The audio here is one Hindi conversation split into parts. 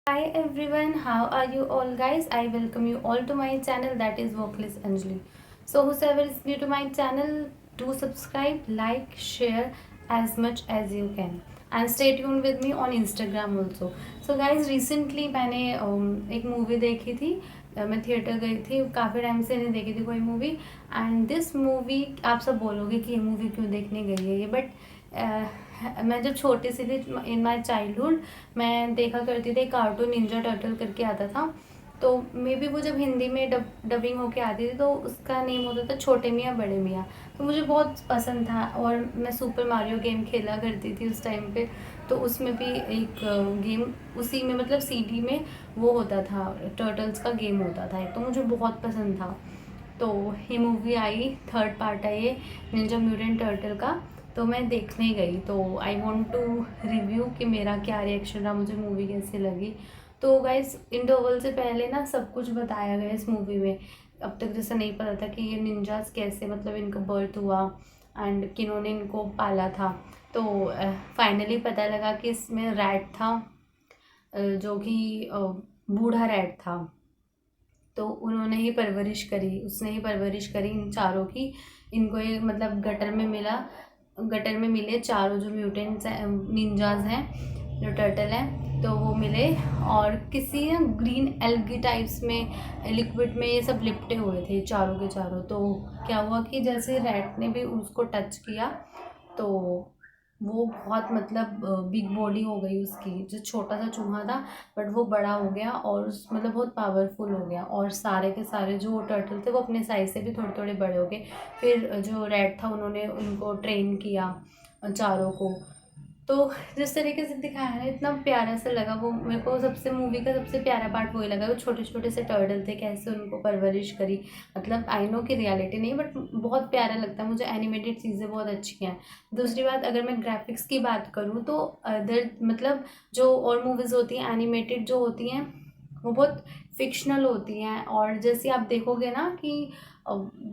Hi everyone, how are you all guys? I welcome you all to my channel, that is Vocalist Anjali. So whosoever is new to my channel, do subscribe, like, share as much as you can and stay tuned with me on Instagram also. So guys, recently मैंने एक मूवी देखी थी। मैं थिएटर गई थी, काफ़ी टाइम से नहीं देखी थी कोई मूवी। एंड दिस मूवी, आप सब बोलोगे कि ये मूवी क्यों देखने गई है ये, बट मैं जब छोटी सी थी, इन माई चाइल्डहुड, मैं देखा करती थी कार्टून निंजा टर्टल करके आता था। तो मे बी वो जब हिंदी में डबिंग होके आती थी तो उसका नेम होता था छोटे मियाँ बड़े मियाँ। तो मुझे बहुत पसंद था और मैं सुपर मारियो गेम खेला करती थी उस टाइम पे। तो उसमें भी एक गेम उसी में, मतलब सीडी में वो होता था, टर्टल्स का गेम होता था, तो मुझे बहुत पसंद था। तो ये मूवी आई, थर्ड पार्ट है ये निंजा म्यूटेंट टर्टल का। तो मैं देखने गई, तो आई वॉन्ट टू रिव्यू कि मेरा क्या रिएक्शन रहा, मुझे मूवी कैसे लगी। तो गाइस, इंटरवल से पहले ना सब कुछ बताया गया इस मूवी में। अब तक जैसा नहीं पता था कि ये निंजास कैसे, मतलब इनका बर्थ हुआ एंड किन्होंने इनको पाला था। तो फाइनली पता लगा कि इसमें रैट था, जो कि बूढ़ा रैट था। तो उन्होंने ही परवरिश करी, उसने ही परवरिश करी इन चारों की। इनको ये मतलब गटर में मिले चारों जो म्यूटेंट्स हैं, निंजाज हैं, जो टर्टल हैं, तो वो मिले। और किसी ग्रीन एल्गी टाइप्स में, लिक्विड में ये सब लिपटे हुए थे चारों के चारों। तो क्या हुआ कि जैसे रैट ने भी उसको टच किया, तो वो बहुत मतलब बिग बॉडी हो गई उसकी। जो छोटा सा चूहा था, बट वो बड़ा हो गया और मतलब बहुत पावरफुल हो गया। और सारे के सारे जो टर्टल थे वो अपने साइज से भी थोड़े थोड़े बड़े हो गए। फिर जो रेड था, उन्होंने उनको ट्रेन किया चारों को। तो जिस तरीके से दिखाया है, इतना प्यारा सा लगा वो मेरे को। सबसे मूवी का सबसे प्यारा पार्ट वही लगा, वो छोटे छोटे से टर्टल थे, कैसे उनको परवरिश करी। मतलब आई नो कि रियलिटी नहीं, बट बहुत प्यारा लगता है मुझे। एनिमेटेड चीज़ें बहुत अच्छी हैं। दूसरी बात, अगर मैं ग्राफिक्स की बात करूँ तो अदर मतलब जो और मूवीज़ होती हैं एनिमेटेड जो होती हैं, वो बहुत फिक्शनल होती हैं। और जैसे आप देखोगे ना कि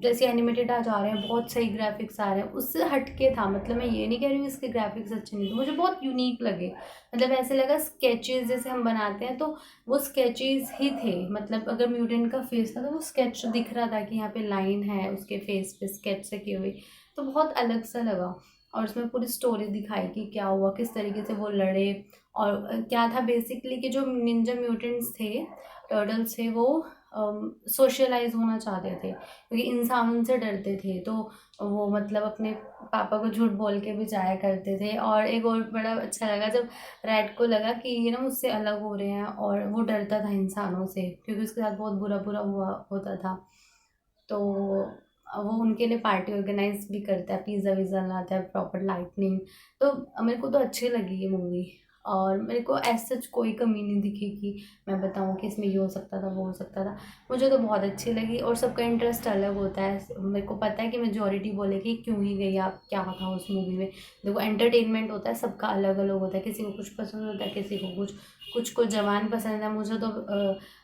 जैसे एनिमेटेड आ जा रहे हैं, बहुत सही ग्राफिक्स आ रहे हैं, उससे हटके था। मतलब मैं ये नहीं कह रही हूँ इसके ग्राफिक्स अच्छे नहीं थे, मुझे बहुत यूनिक लगे। मतलब ऐसे लगा स्केचेस जैसे हम बनाते हैं, तो वो स्केचेस ही थे। मतलब अगर म्यूटेंट का फेस था तो वो स्केच दिख रहा था कि यहाँ पे लाइन है उसके फेस पे स्केच से की हुई। तो बहुत अलग सा लगा। और उसमें पूरी स्टोरी दिखाई कि क्या हुआ, किस तरीके से वो लड़े। और क्या था बेसिकली कि जो निंजा म्यूटेंट्स थे, टर्टल्स थे, वो सोशलाइज होना चाहते थे क्योंकि इंसान उनसे डरते थे। तो वो मतलब अपने पापा को झूठ बोल के भी जाया करते थे। और एक और बड़ा अच्छा लगा जब रैट को लगा कि ये ना मुझसे अलग हो रहे हैं, और वो डरता था इंसानों से क्योंकि उसके साथ बहुत बुरा बुरा हुआ होता था। तो वो उनके लिए पार्टी ऑर्गेनाइज भी करता है, पिज़्ज़ा विज़्ज़ा लाता है, प्रॉपर लाइटनिंग। तो मेरे को तो अच्छी लगी ये मूवी। और मेरे को ऐसा सच कोई कमी नहीं दिखी कि मैं बताऊँ कि इसमें ये हो सकता था वो हो सकता था। मुझे तो बहुत अच्छी लगी। और सबका इंटरेस्ट अलग होता है, मेरे को पता है कि मेजोरिटी बोलेगी क्यों ही गई आप, क्या था उस मूवी में। देखो, एंटरटेनमेंट होता है, सबका अलग अलग होता है, किसी को कुछ पसंद होता है, किसी को कुछ। कुछ को जवान पसंद है, मुझे तो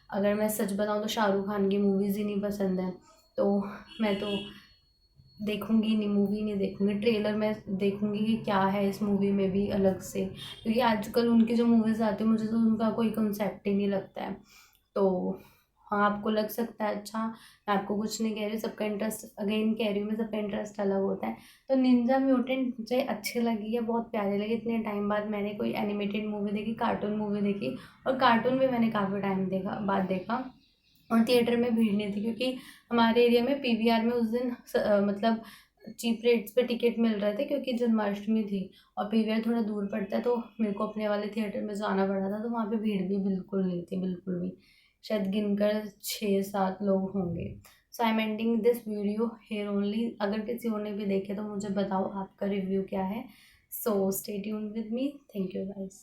अगर मैं सच बताऊँ तो शाहरुख खान की मूवीज़ ही नहीं पसंद है। तो मैं तो देखूंगी नहीं, मूवी नहीं देखूंगी, ट्रेलर में देखूंगी कि क्या है इस मूवी में भी अलग से। क्योंकि आजकल उनकी जो मूवीज़ आती है, मुझे तो उनका कोई कंसेप्ट ही नहीं लगता है। तो हाँ, आपको लग सकता है अच्छा, मैं आपको कुछ नहीं कह रही, सबका इंटरेस्ट, अगेन कह रही हूँ मैं, सबका इंटरेस्ट अलग होता है। तो निंजा म्यूटेंट मुझे अच्छी लगी है, बहुत प्यारी लगी। इतने टाइम बाद मैंने कोई एनिमेटेड मूवी देखी, कार्टून मूवी देखी। और कार्टून भी मैंने काफ़ी टाइम बाद देखा। और थिएटर में भीड़ नहीं थी क्योंकि हमारे एरिया में पीवीआर में उस दिन मतलब चीप रेट्स पे टिकट मिल रहे थे क्योंकि जन्माष्टमी थी। और पीवीआर थोड़ा दूर पड़ता है, तो मेरे को अपने वाले थिएटर में जाना पड़ा था। तो वहाँ पे भीड़ भी बिल्कुल नहीं थी, बिल्कुल भी। शायद गिनकर 6-7 लोग होंगे। So I am ending this video here only. अगर किसी और ने भी देखे तो मुझे बताओ आपका रिव्यू क्या है। So stay tuned with me. Thank you guys.